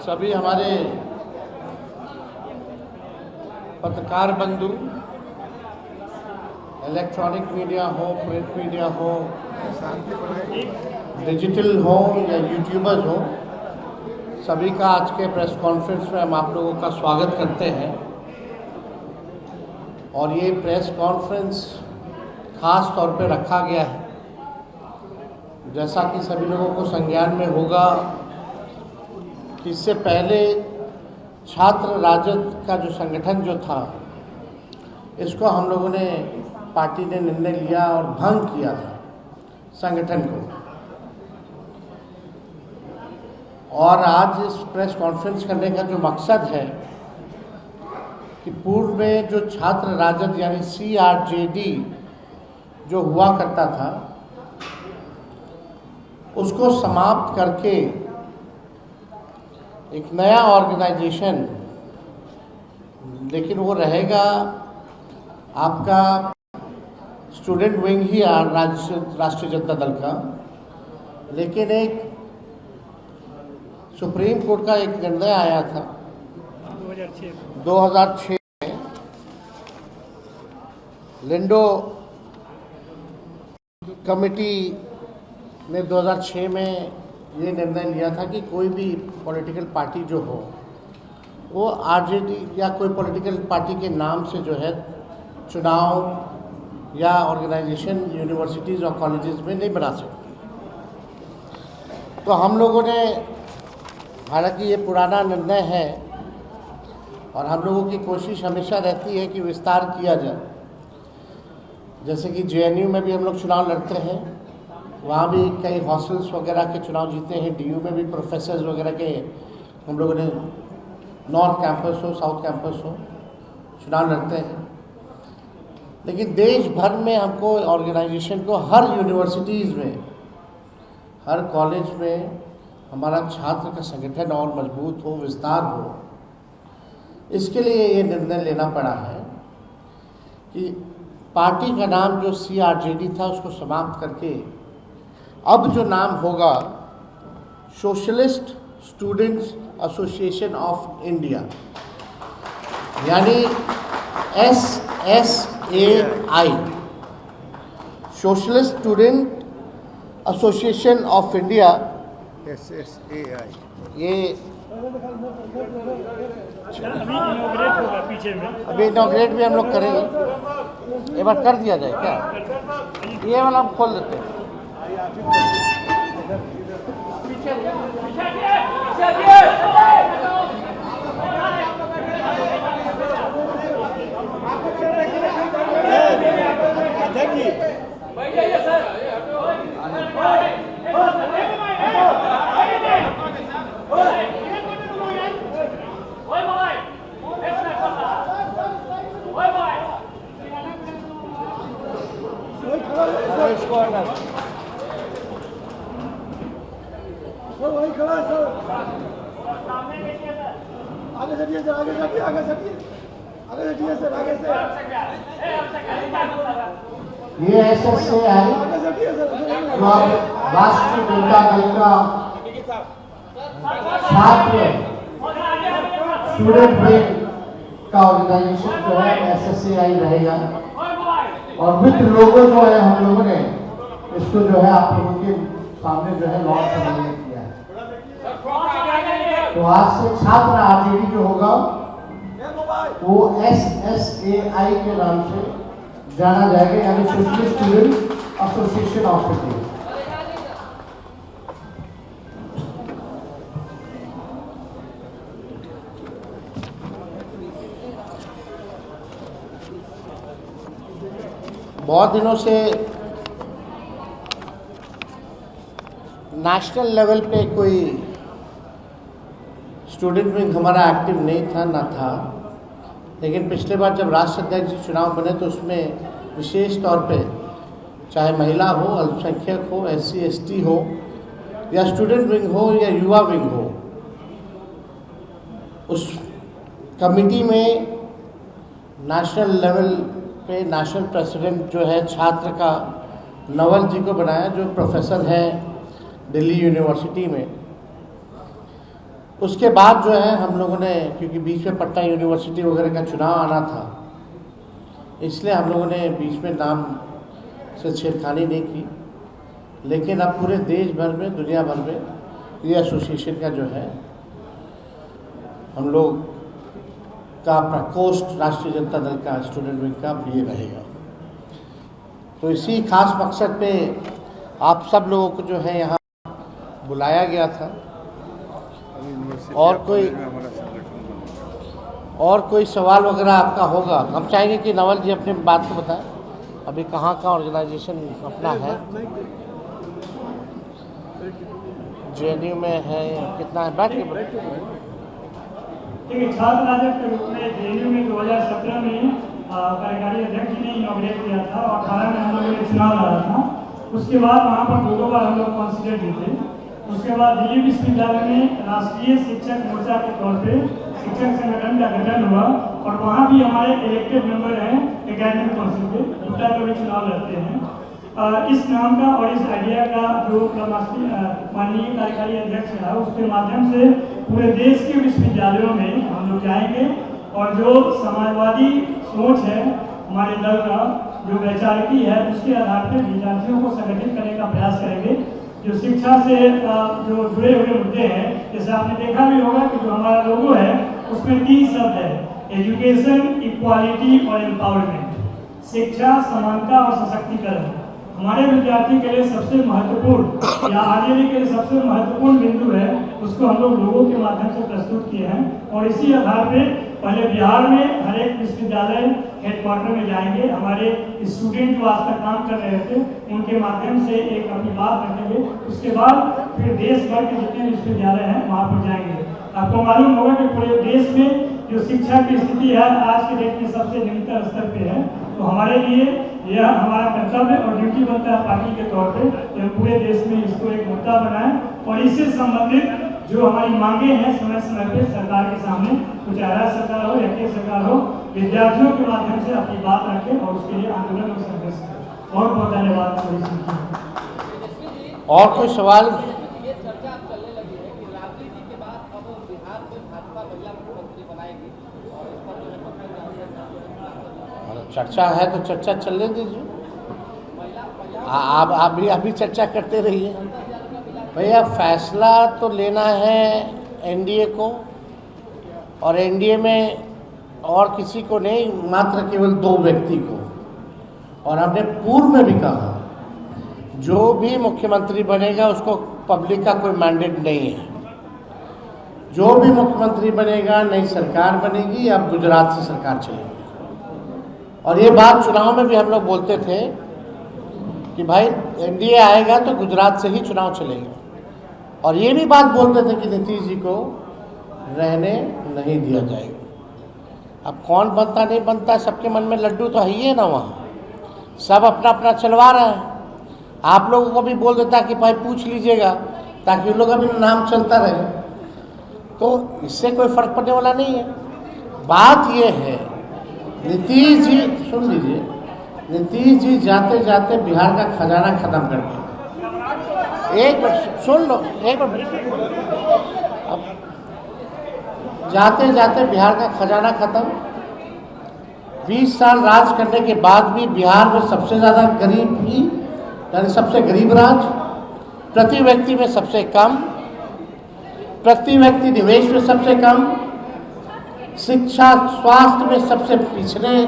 सभी हमारे पत्रकार बंधु, इलेक्ट्रॉनिक मीडिया हो, प्रिंट मीडिया हो, डिजिटल हो या यूट्यूबर्स हो, सभी का आज के प्रेस कॉन्फ्रेंस में हम आप लोगों का स्वागत करते हैं। और ये प्रेस कॉन्फ्रेंस खास तौर पे रखा गया है, जैसा कि सभी लोगों को संज्ञान में होगा कि इससे पहले छात्र राजद का जो संगठन जो था, इसको हम लोगों ने पार्टी ने निर्णय लिया और भंग किया था संगठन को। और आज इस प्रेस कॉन्फ्रेंस करने का जो मकसद है कि पूर्व में जो छात्र राजद यानी CRJD जो हुआ करता था, उसको समाप्त करके एक नया ऑर्गेनाइजेशन, लेकिन वो रहेगा आपका स्टूडेंट विंग ही राष्ट्रीय जनता दल का, लेकिन एक सुप्रीम कोर्ट का एक निर्णय आया था 2006 में, लिंडो कमेटी ने 2006 में ये निर्णय लिया था कि कोई भी पॉलिटिकल पार्टी जो हो वो RJD या कोई पॉलिटिकल पार्टी के नाम से जो है चुनाव या ऑर्गेनाइजेशन यूनिवर्सिटीज़ और कॉलेजेस में नहीं बना सकती। तो हम लोगों ने, हालांकि ये पुराना निर्णय है और हम लोगों की कोशिश हमेशा रहती है कि विस्तार किया जाए, जैसे कि JNU में भी हम लोग चुनाव लड़ते हैं, वहाँ भी कई हॉस्टल्स वगैरह के चुनाव जीते हैं। DU में भी प्रोफेसर्स वगैरह के हम लोगों ने नॉर्थ कैंपस हो, साउथ कैंपस हो, चुनाव लड़ते हैं। लेकिन देश भर में हमको ऑर्गेनाइजेशन को हर यूनिवर्सिटीज़ में, हर कॉलेज में हमारा छात्र का संगठन और मजबूत हो, विस्तार हो, इसके लिए ये निर्णय लेना पड़ा है कि पार्टी का नाम जो CRJD था उसको समाप्त करके अब जो नाम होगा socialist students association of India, यानी SSAI, socialist student association of India, SSAI। ये अभी इनॉग्रेट भी हम लोग करेंगे, एक बार कर दिया जाए क्या? ये वाला हम खोल देते हैं। वही खड़ा है सर, आगे चलिए सर, आगे चलिए, आगे चलिए, आगे चलिए सर, आगे से ये SSAI राष्ट्रीय जनता दल का छात्र स्टूडेंट विंग का ऑर्गेनाइजेशन जो है SSAI रहेगा। और विद लोगो जो है हम लोगों ने इसको जो है आप लोगों के सामने जो है लॉन्च करने किया है। तो आज से छात्र RJD जो होगा वो SSAI के नाम से जाना जाएगा, यानी socialist student association of India. बहुत दिनों से नेशनल लेवल पे कोई स्टूडेंट विंग हमारा एक्टिव नहीं था, ना था। लेकिन पिछले बार जब राष्ट्रीय अध्यक्ष चुनाव बने तो उसमें विशेष तौर पे चाहे महिला हो, अल्पसंख्यक हो, SC ST हो, या स्टूडेंट विंग हो या युवा विंग हो, उस कमिटी में नेशनल लेवल पे नेशनल प्रेसिडेंट जो है छात्र का नवल जी को बनाया, जो प्रोफेसर हैं दिल्ली यूनिवर्सिटी में। उसके बाद जो है हम लोगों ने, क्योंकि बीच में पटना यूनिवर्सिटी वगैरह का चुनाव आना था, इसलिए हम लोगों ने बीच में नाम से छेड़खानी नहीं की। लेकिन अब पूरे देश भर में, दुनिया भर में ये एसोसिएशन का जो है हम लोग का प्रकोष्ठ राष्ट्रीय जनता दल का स्टूडेंट विंग का भी रहेगा। तो इसी खास मकसद पे आप सब लोगों को जो है यहाँ बुलाया गया था। और कोई सवाल वगैरह आपका होगा, हम चाहेंगे कि नवल जी अपनी बात को बताएं। अभी कहाँ का ऑर्गेनाइजेशन अपना है, जेएनयू में है, कितना है? बैठ के देखिए, छात्र राजद के रूप में जेएनयू में 2017 में कार्यकारी अध्यक्ष जी ने इनॉग्रेट किया था और 18 में हम लोगों ने चुनाव लड़ा था। उसके बाद वहाँ पर दो बार हम लोग कांसिडर जीते। उसके बाद दिल्ली विश्वविद्यालय में राष्ट्रीय शिक्षक मोर्चा के तौर पे शिक्षक संगठन का गठन हुआ और वहाँ भी हमारे इलेक्टेड मेंबर हैं एकेडमिक काउंसिल के, दूसरा कभी चुनाव लड़ते हैं। इस नाम का और इस आइडिया का जो माननीय कार्यकारी अध्यक्ष है, उसके माध्यम से पूरे देश के विश्वविद्यालयों में हम लोग जाएंगे और जो समाजवादी सोच है हमारे दल का, जो वैचारिकी है, उसके आधार पर विद्यार्थियों को संगठित करने का प्रयास करेंगे। जो शिक्षा से जो जुड़े हुए मुद्दे हैं, जैसे आपने देखा भी होगा कि जो हमारा लोगो है उसमें 3 शब्द है, एजुकेशन, इक्वालिटी और एम्पावरमेंट। शिक्षा, समानता और सशक्तिकरण हमारे विद्यार्थी के लिए सबसे महत्वपूर्ण या आगे के लिए सबसे महत्वपूर्ण बिंदु है, उसको हम लोग लोगों के माध्यम से प्रस्तुत किए हैं। और इसी आधार पे पहले बिहार में हर एक विश्वविद्यालय हेडक्वार्टर में जाएंगे, हमारे स्टूडेंट जो आज तक काम कर रहे थे उनके माध्यम से एक अपनी बात रखेंगे। उसके बाद फिर देश भर के जितने विश्वविद्यालय हैं वहाँ पर जाएंगे। आपको मालूम होगा कि पूरे देश में जो शिक्षा की स्थिति है आज के डेट में सबसे निम्नतर स्तर पे है। तो हमारे लिए यह हमारा कर्तव्य और ड्यूटी बनता है पार्टी के तौर पे कि हम पूरे देश में इसको एक मुद्दा बनाएं और इससे संबंधित जो हमारी मांगे हैं समय समय पे सरकार के सामने, कुछ राज्य सरकार हो या केंद्र सरकार हो, विद्यार्थियों के माध्यम से अपनी बात रखें और उसके लिए आंदोलन और संघर्ष करें। बहुत बहुत धन्यवाद। और कोई सवाल? ये चर्चा चलने लगी है कि राबड़ी जी के बाद अब बिहार में भाजपा महिला मुख्यमंत्री बनाएगी और इस पर चर्चा है तो चर्चा चलने दीजिए। आप भी अभी चर्चा करते रहिए। भैया फैसला तो लेना है एनडीए को, और एनडीए में और किसी को नहीं, मात्र केवल 2 व्यक्ति को। और हमने पूर्व में भी कहा जो भी मुख्यमंत्री बनेगा उसको पब्लिक का कोई मैंडेट नहीं है। जो भी मुख्यमंत्री बनेगा, नई सरकार बनेगी, अब गुजरात से सरकार चलेगी। और ये बात चुनाव में भी हम लोग बोलते थे कि भाई एनडीए आएगा तो गुजरात से ही चुनाव चलेगा। और ये भी बात बोलते थे कि नीतीश जी को रहने नहीं दिया जाएगा। अब कौन बनता नहीं बनता, सबके मन में लड्डू तो है ही है ना, वहाँ सब अपना अपना चलवा रहे हैं। आप लोगों को भी बोल देता कि भाई पूछ लीजिएगा, ताकि उन लोग का भी नाम चलता रहे। तो इससे कोई फर्क पड़ने वाला नहीं है। बात ये है, नीतीश जी, सुन लीजिए, नीतीश जी जाते जाते बिहार का खजाना खत्म कर दिया। एक मिनट सुन लो, एक मिनट। अब जाते जाते बिहार का खजाना खत्म। 20 साल राज करने के बाद भी बिहार में सबसे ज़्यादा गरीब ही, यानी सबसे गरीब राज्य, प्रति व्यक्ति में सबसे कम, प्रति व्यक्ति निवेश में सबसे कम, शिक्षा स्वास्थ्य में सबसे पिछड़े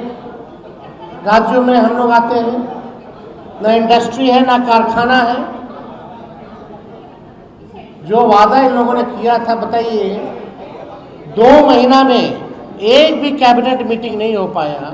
राज्यों में हम लोग आते हैं। ना इंडस्ट्री है, ना कारखाना है। जो वादा इन लोगों ने किया था, बताइए 2 महीना में एक भी कैबिनेट मीटिंग नहीं हो पाया।